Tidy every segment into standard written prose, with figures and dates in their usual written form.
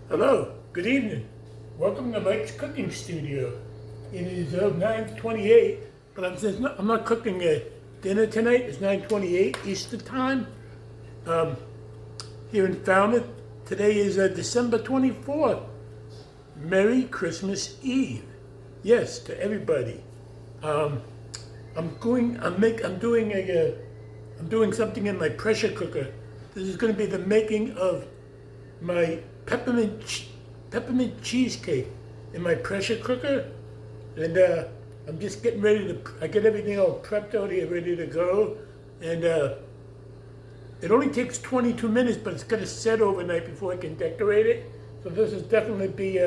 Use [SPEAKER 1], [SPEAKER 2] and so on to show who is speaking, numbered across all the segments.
[SPEAKER 1] Hello, good evening. Welcome to Mike's Cooking Studio. It is 9:28, but I'm not cooking dinner tonight. It's 9:28 Easter time here in Falmouth. Today is December 24th. Merry Christmas Eve. Yes, to everybody. I'm doing something in my pressure cooker. This is going to be the making of my peppermint cheesecake in my pressure cooker, and I'm just getting ready to. I get everything all prepped out here, ready to go, and it only takes 22 minutes, but it's got to set overnight before I can decorate it. So this will definitely be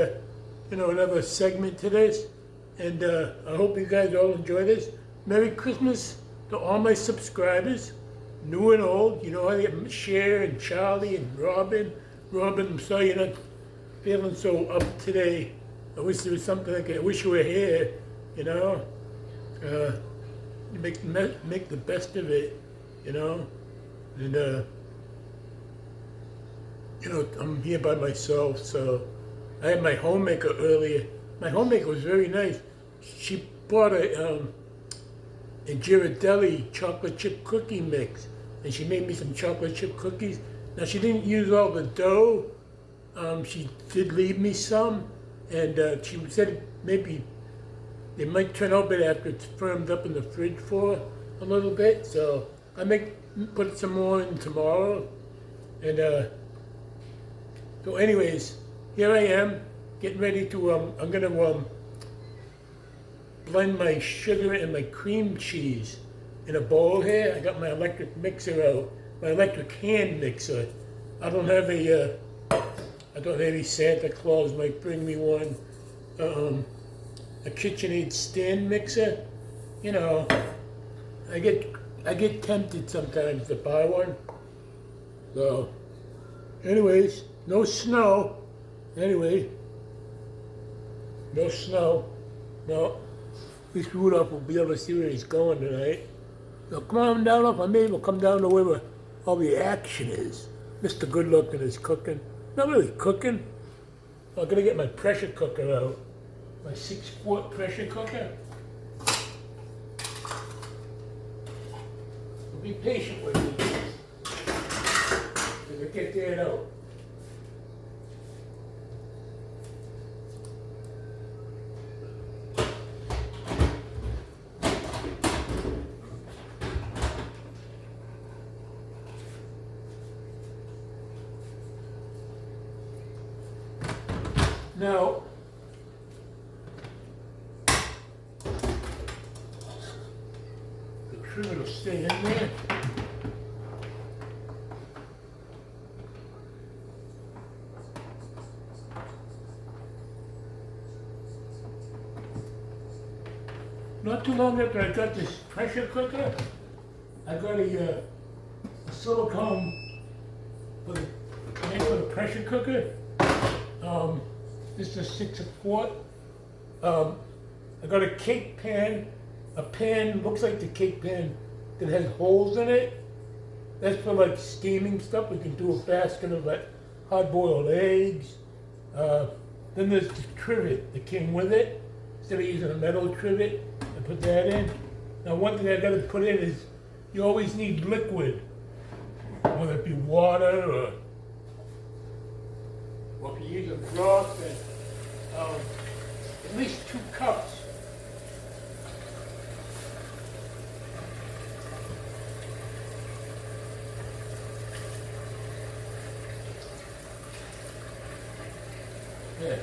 [SPEAKER 1] another segment to this, and I hope you guys all enjoy this. Merry Christmas to all my subscribers, new and old. You know, I get Cher and Charlie and Robin, I'm sorry you're not feeling so up today. I wish there was something like I wish you were here, you know. You make the best of it, you know. And, I'm here by myself, so I had my homemaker earlier. My homemaker was very nice. She bought a Ghirardelli chocolate chip cookie mix, and she made me some chocolate chip cookies. Now, she didn't use all the dough. She did leave me some, and she said maybe they might turn out better after it's firmed up in the fridge for a little bit. So I put some more in tomorrow. And so anyways, here I am getting ready to, I'm going to blend my sugar and my cream cheese in a bowl here. I got my electric mixer out. My electric hand mixer. I don't have any Santa Claus might bring me one. A KitchenAid stand mixer. You know, I get tempted sometimes to buy one. So, anyways, no snow. Anyway, no snow. No. At least Rudolph will be able to see where he's going tonight. So come on down, if I'm able, come down to where all the action is. Mr. Good Looking is cooking. Not really cooking. I'm gonna get my pressure cooker out. My 6-quart pressure cooker. So be patient with me. As I get that out. Now, the sugar will stay in there. Not too long after I got this pressure cooker, I got a silicone for the pressure cooker. This is 6-quart. I got a cake pan. A pan looks like the cake pan that has holes in it. That's for like steaming stuff. We can do a basket of like hard-boiled eggs. Then there's the trivet that came with it. Instead of using a metal trivet, I put that in. Now one thing I got to put in is you always need liquid, whether it be water or if you use a broth, then at least 2 cups. Yeah.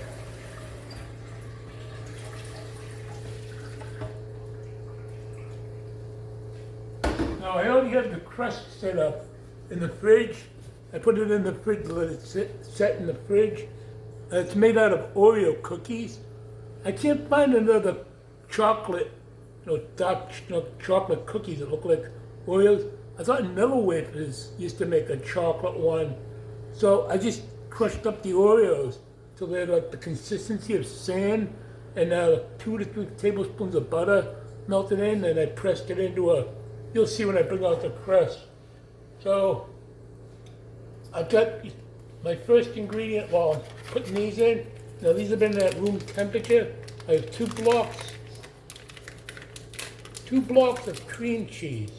[SPEAKER 1] Now I already have the crust set up in the fridge. I put it in the fridge, let it set in the fridge. It's made out of Oreo cookies. I can't find another chocolate, dark chocolate cookies that look like Oreos. I thought Miller Wafers used to make a chocolate one. So I just crushed up the Oreos till they're like the consistency of sand, and 2 to 3 tablespoons of butter melted in, and I pressed it into you'll see when I bring out the crust. So I got my first ingredient while I'm putting these in. Now these have been at room temperature. I have 2 blocks of cream cheese.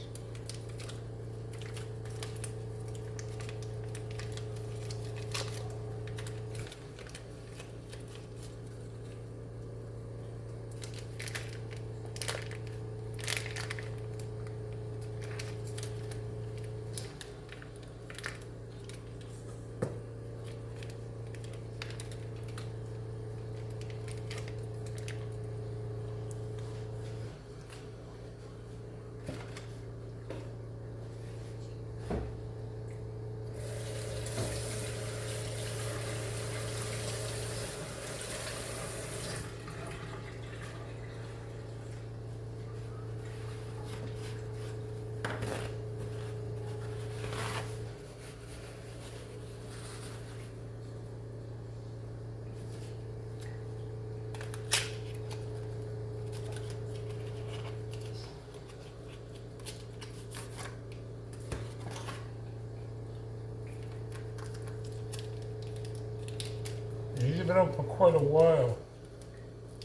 [SPEAKER 1] These have been out for quite a while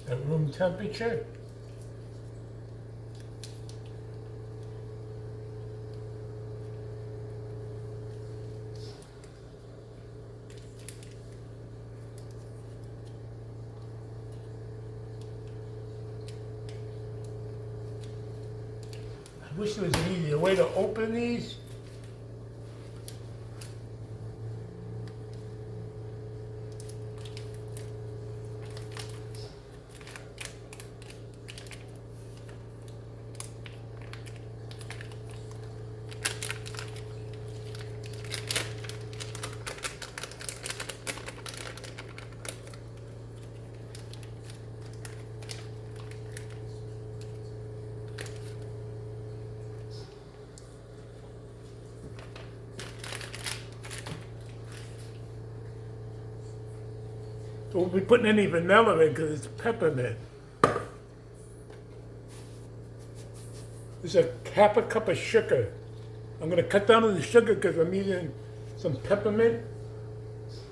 [SPEAKER 1] at room temperature. I wish there was an easier way to open these. So we'll be putting any vanilla in because it's peppermint. There's a half a cup of sugar. I'm going to cut down on the sugar because I'm using some peppermint.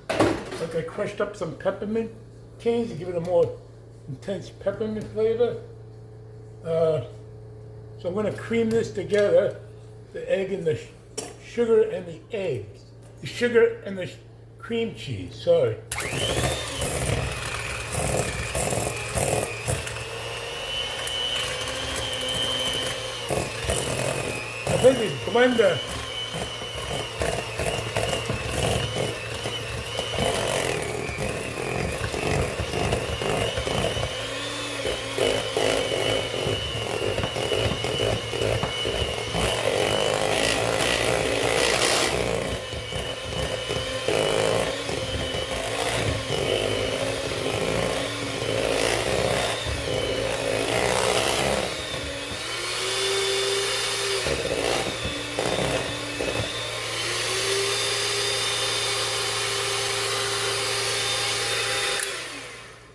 [SPEAKER 1] Like I crushed up some peppermint canes to give it a more intense peppermint flavor. So I'm going to cream this together, the egg and the sugar and the eggs. The sugar and the cream cheese, sorry. I think it's blender.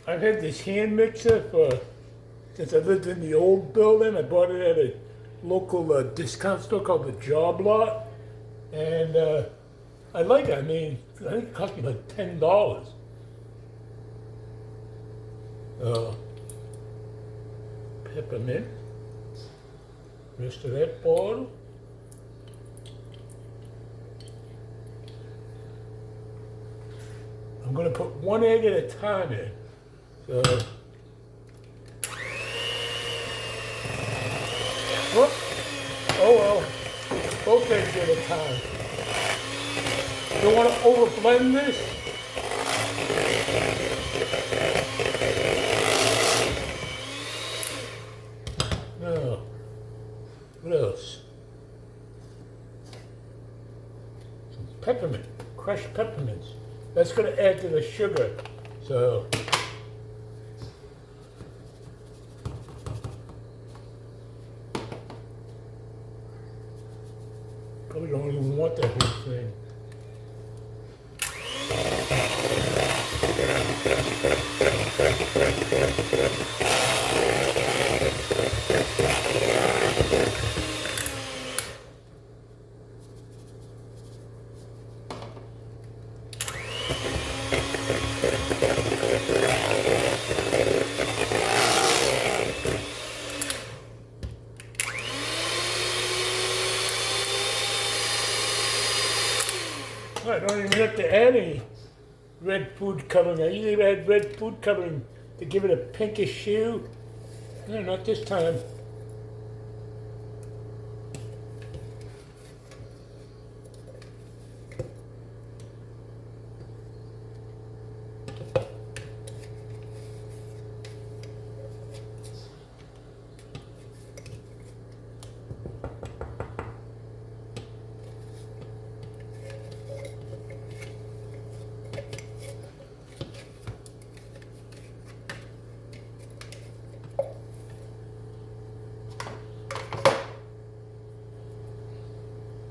[SPEAKER 1] I've had this hand mixer since I lived in the old building. I bought it at a local discount store called the Job Lot. And I like it. I mean, I think it cost me like $10. Peppermint. Rest of that bottle. I'm going to put 1 egg at a time in. So, whoop. Oh well, both eggs at a time. Don't want to over blend this. No. What else? Some peppermint, crushed peppermints. That's going to add to the sugar. So. Probably don't even want that whole thing. don't even have to add any red food coloring. I usually add red food coloring to give it a pinkish hue. No, not this time.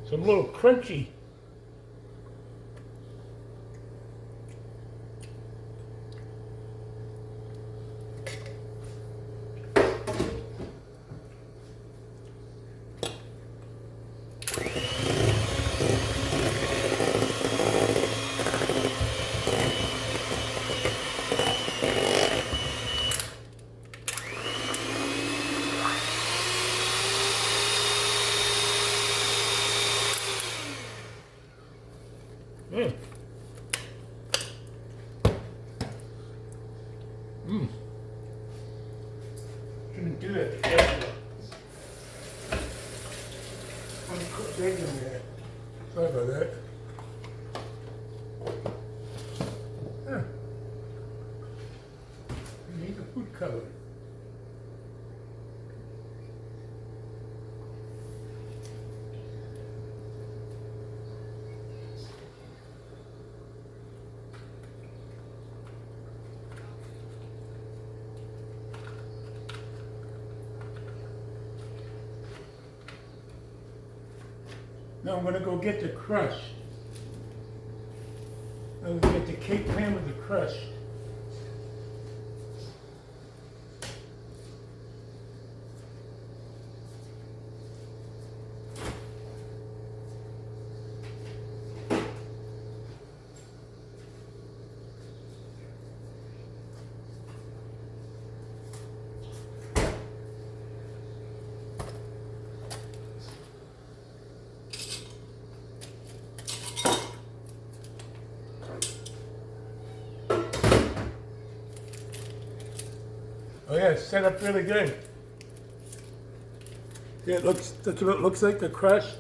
[SPEAKER 1] Some little crunchy. Mm. Mm. Shouldn't do that together. Uncooked egg in there. Sorry about that. Huh. You need the food color. Now I'm going to go get the crust. I'm going to get the cake pan with the crust. Oh yeah, it's set up really good. Yeah, that's what it looks like, the crust.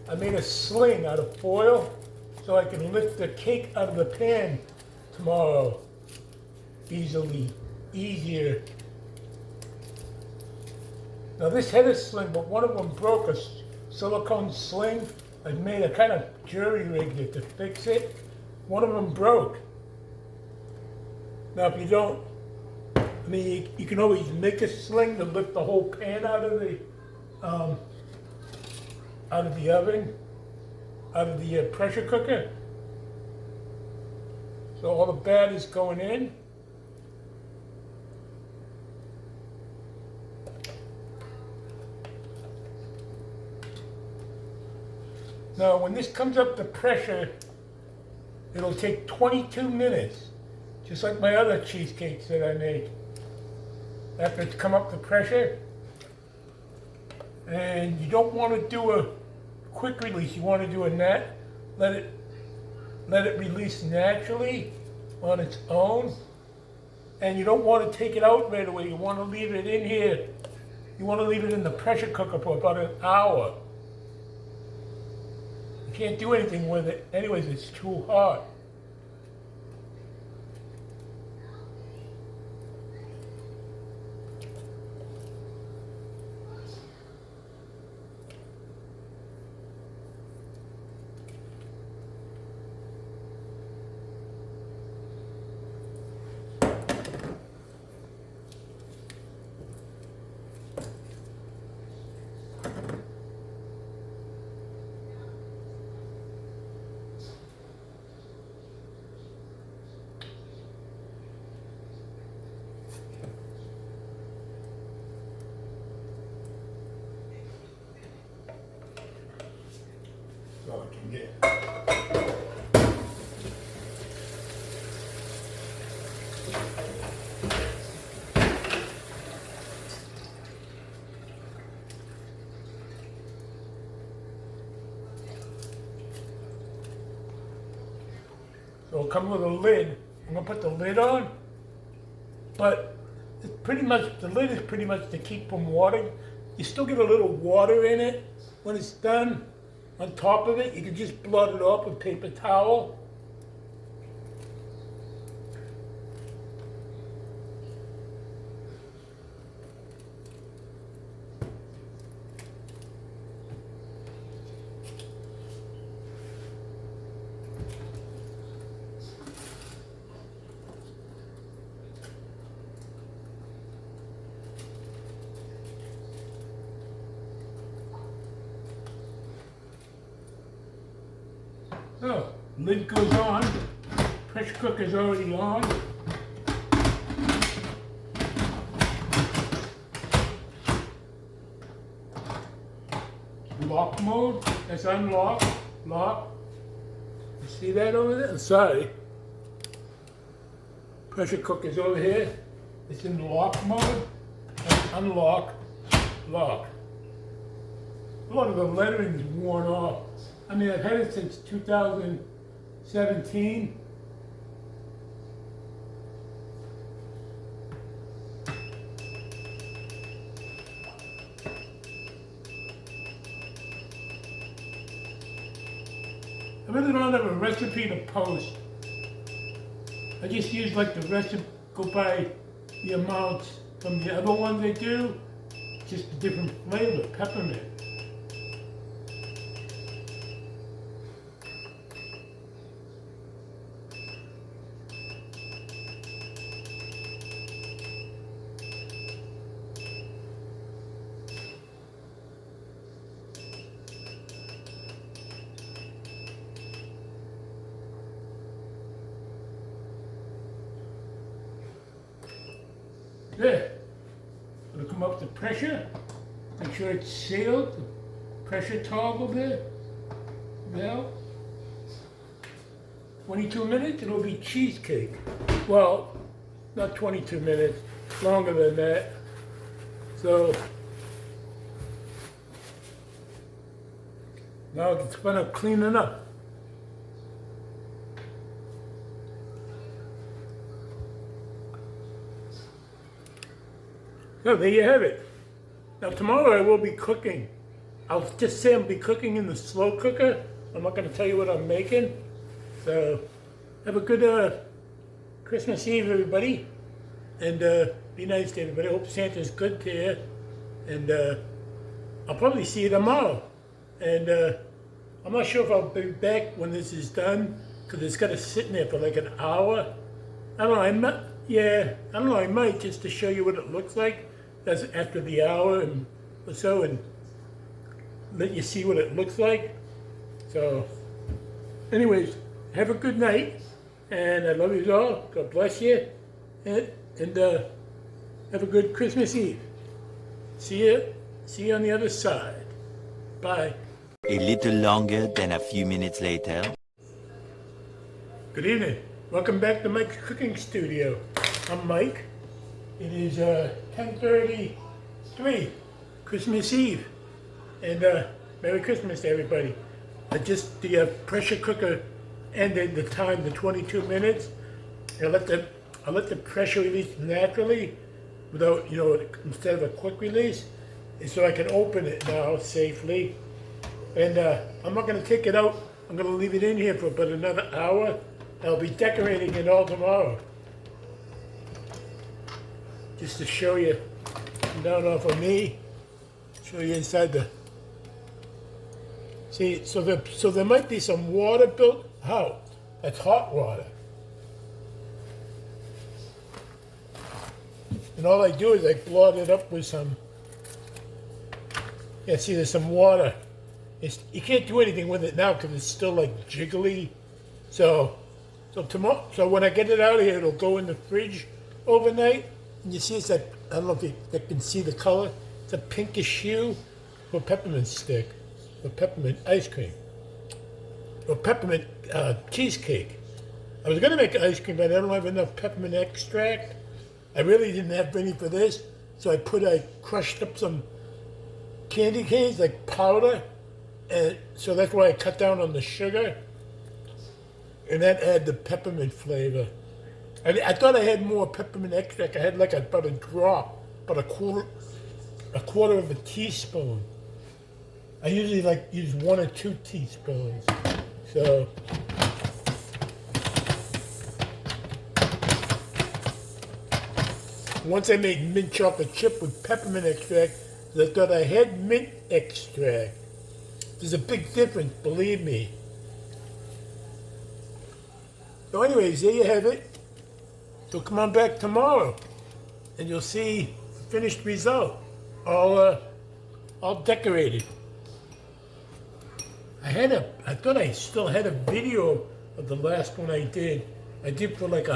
[SPEAKER 1] I made a sling out of foil so I can lift the cake out of the pan tomorrow. Easier. Now this had a sling, but one of them broke, a silicone sling. I made a kind of jury rigged it to fix it. One of them broke. Now if you don't, I mean, you can always make a sling to lift the whole pan out of the oven, out of the pressure cooker. So all the batter is going in. Now, when this comes up to pressure, it'll take 22 minutes, just like my other cheesecakes that I make. After it's come up to pressure, and you don't want to do a quick release. You want to do a let it release naturally on its own, and you don't want to take it out right away. You want to leave it in here. You want to leave it in the pressure cooker for about an hour. You can't do anything with it. Anyways, it's too hot. All I can get. So it'll come with a lid. I'm gonna put the lid on, but it's pretty much, the lid is pretty much to keep from water. You still get a little water in it when it's done. On top of it, you can just blot it off with paper towel. So, lid goes on, pressure cooker's already on. Lock mode, that's unlock, lock. You see that over there? Sorry. Pressure cooker's over here. It's in lock mode, and unlock, lock. A lot of the lettering's worn off. I mean, I've had it since 2017. I really don't have a recipe to post. I just use like the recipe, go by the amounts from the other ones I do, just a different flavor, peppermint. There. It'll come up to pressure. Make sure it's sealed. The pressure toggle there. Now, 22 minutes, it'll be cheesecake. Well, not 22 minutes, longer than that. So, now it's fun of cleaning up. So there you have it. Now tomorrow I will be cooking. I'll just say I'll be cooking in the slow cooker. I'm not going to tell you what I'm making. So have a good Christmas Eve, everybody. And be nice to everybody. I hope Santa's good to you. And I'll probably see you tomorrow. And I'm not sure if I'll be back when this is done, because it's got to sit in there for like an hour. I don't know, I might just to show you what it looks like. That's after the hour or so, and let you see what it looks like. So, anyways, have a good night, and I love you all. God bless you, and have a good Christmas Eve. See you on the other side. Bye.
[SPEAKER 2] A little longer than a few minutes later.
[SPEAKER 1] Good evening. Welcome back to Mike's Cooking Studio. I'm Mike. It is 10:33, Christmas Eve, and Merry Christmas to everybody. The pressure cooker ended the time to 22 minutes. I let the pressure release naturally, without instead of a quick release, and so I can open it now safely. And I'm not going to take it out. I'm going to leave it in here for about another hour. I'll be decorating it all tomorrow. Just to show you, down off of me, show you inside the, see, so there might be some water built out. That's hot water. And all I do is I blot it up with some, yeah, see there's some water. You can't do anything with it now because it's still like jiggly. So tomorrow, so when I get it out of here, it'll go in the fridge overnight. And you see it's that, I don't know if you can see the color, it's a pinkish hue for peppermint stick, or peppermint ice cream, or peppermint cheesecake. I was going to make ice cream, but I don't have enough peppermint extract. I really didn't have any for this, so I crushed up some candy canes, like powder, and so that's why I cut down on the sugar. and that had the peppermint flavor. I thought I had more peppermint extract. I had like about a drop, about a quarter of a teaspoon. I usually like use 1 or 2 teaspoons. So once I made mint chocolate chip with peppermint extract, I thought I had mint extract. There's a big difference, believe me. So anyways, there you have it. So come on back tomorrow, and you'll see the finished result, all decorated. I thought I still had a video of the last one I did. I did for like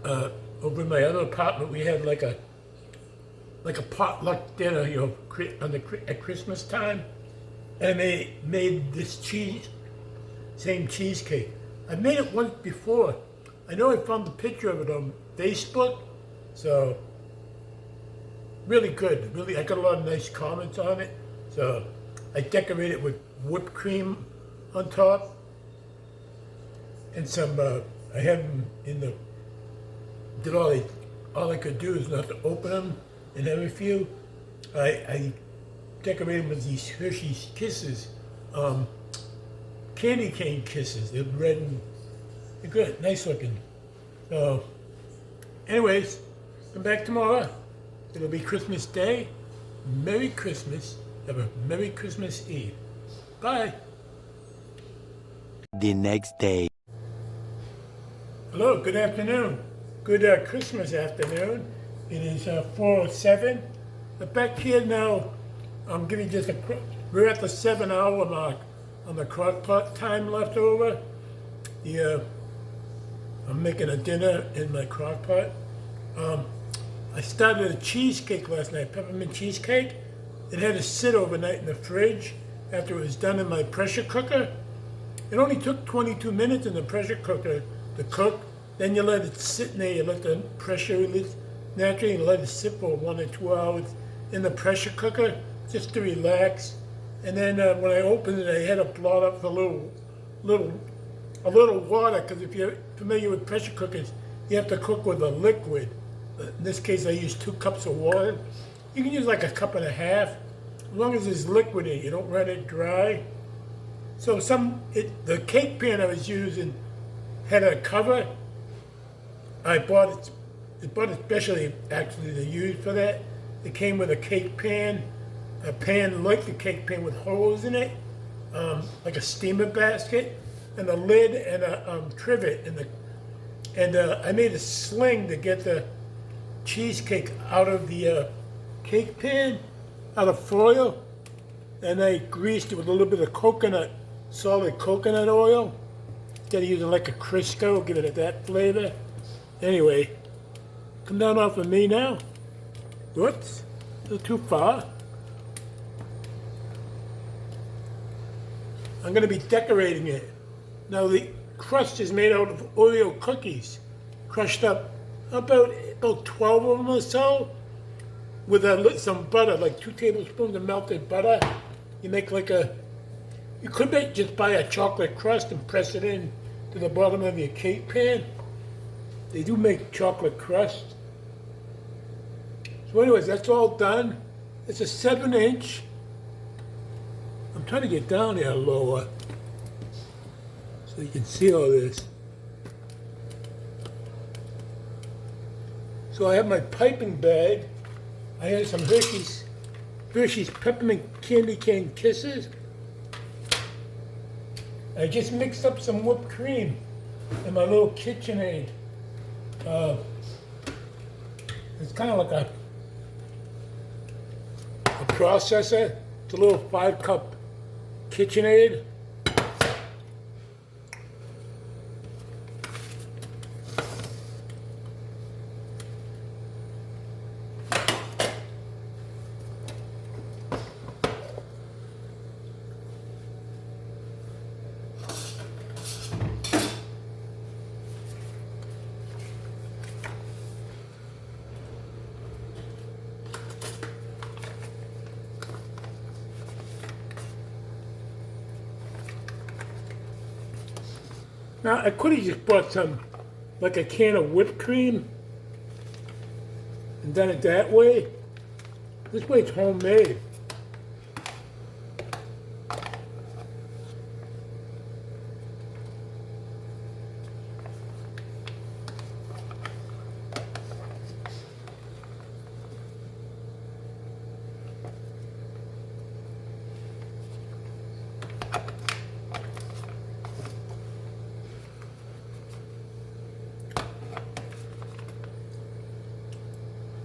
[SPEAKER 1] over in my other apartment, we had like a potluck dinner, at Christmas time, and they made this same cheesecake. I made it once before. I know I found the picture of it on Facebook, so really good. Really, I got a lot of nice comments on it. So I decorated it with whipped cream on top, and some. I have them in the. Did all I could do is not to open them and have a few. I decorated them with these Hershey's Kisses, candy cane kisses. They're red and they're good, nice looking. So, anyways, come back tomorrow. It'll be Christmas Day. Merry Christmas. Have a Merry Christmas Eve. Bye.
[SPEAKER 2] The next day.
[SPEAKER 1] Hello, good afternoon. Good Christmas afternoon. It is 4:07. Back here now, I'm giving just we're at the 7-hour mark on the crock pot time left over. I'm making a dinner in my crock pot. I started a cheesecake last night, peppermint cheesecake. It had to sit overnight in the fridge after it was done in my pressure cooker. It only took 22 minutes in the pressure cooker to cook. Then you let it sit in there, you let the pressure release naturally, you let it sit for 1 or 2 hours in the pressure cooker just to relax. And then when I opened it, I had to blot up a little water, because if you're familiar with pressure cookers, you have to cook with a liquid. In this case, I used 2 cups of water. You can use like a cup and a half, as long as there's liquid in it, you don't run it dry. So the cake pan I was using had a cover. I bought it especially actually to use for that. It came with a cake pan, a pan like the cake pan with holes in it, like a steamer basket, and a lid and a trivet. And I made a sling to get the cheesecake out of the cake pan, out of foil, and I greased it with a little bit of solid coconut oil, instead of using like a Crisco, give it that flavor. Anyway, come down off of me now. Whoops, a little too far. I'm going to be decorating it. Now the crust is made out of Oreo cookies, crushed up about 12 of them or so, with some butter, like 2 tablespoons of melted butter. You make you could just buy a chocolate crust and press it in to the bottom of your cake pan. They do make chocolate crust. So anyways, that's all done. It's a 7-inch. I'm trying to get down here lower so you can see all this. So I have my piping bag. I have some Hershey's Peppermint Candy Cane Kisses. I just mixed up some whipped cream in my little KitchenAid. It's kind of like a processor. It's a little 5-cup KitchenAid. Now, I could have just bought some, like a can of whipped cream and done it that way. This way it's homemade.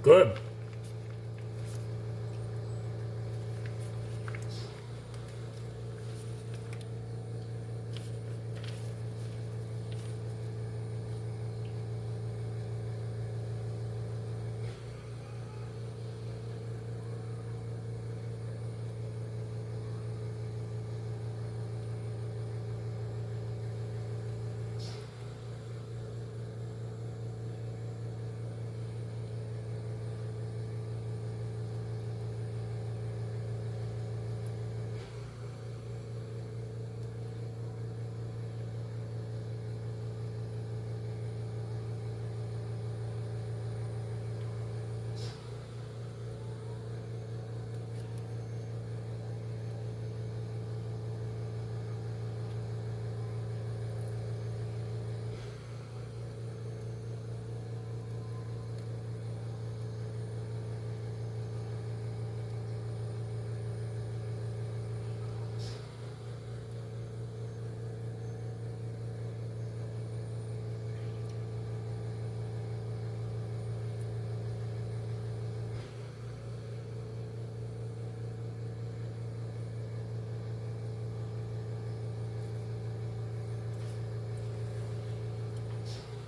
[SPEAKER 1] Good.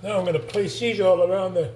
[SPEAKER 1] Now I'm going to place these all around the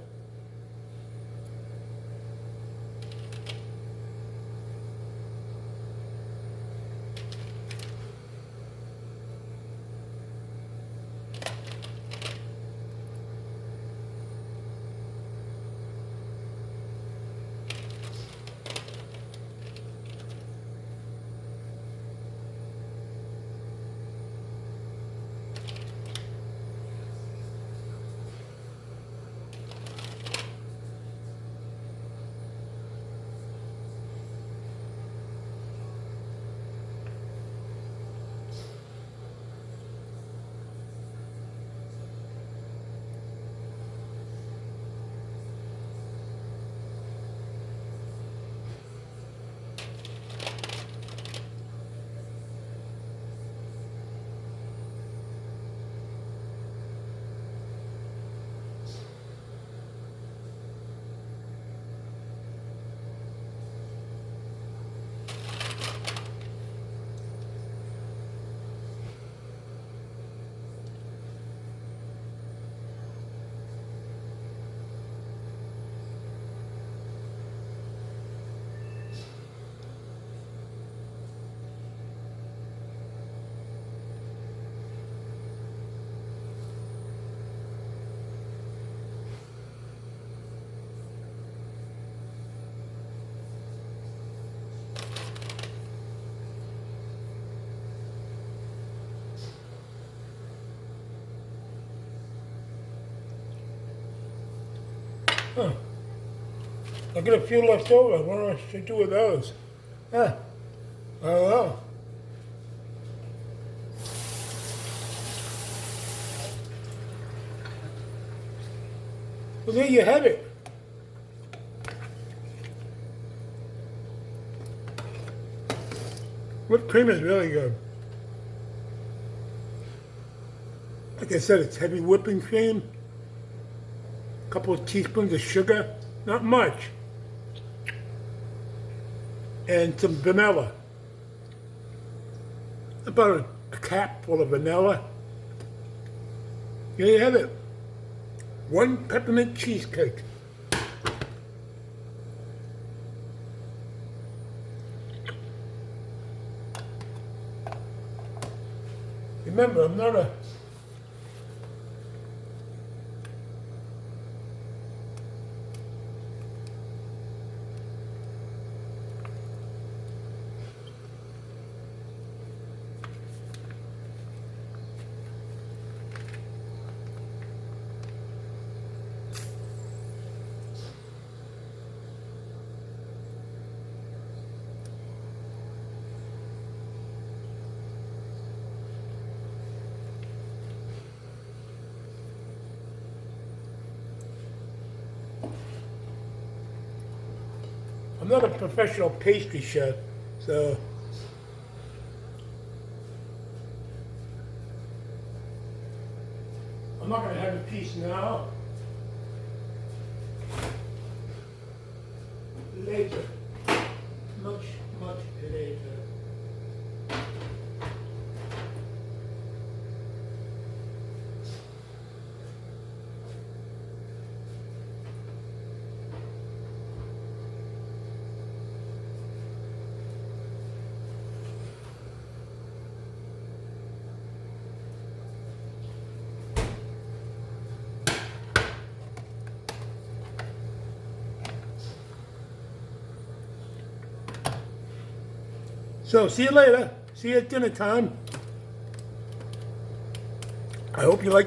[SPEAKER 1] Huh. I got a few left over. What should I do with those? Huh. I don't know. Well, there you have it. Whipped cream is really good. Like I said, it's heavy whipping cream. A couple of teaspoons of sugar, not much. And some vanilla. About a cap full of vanilla. There you have it. One peppermint cheesecake. Remember, I'm not a not a professional pastry chef, so I'm not going to have a piece now. Later. Much, much later. So, see you later. See you at dinner time. I hope you like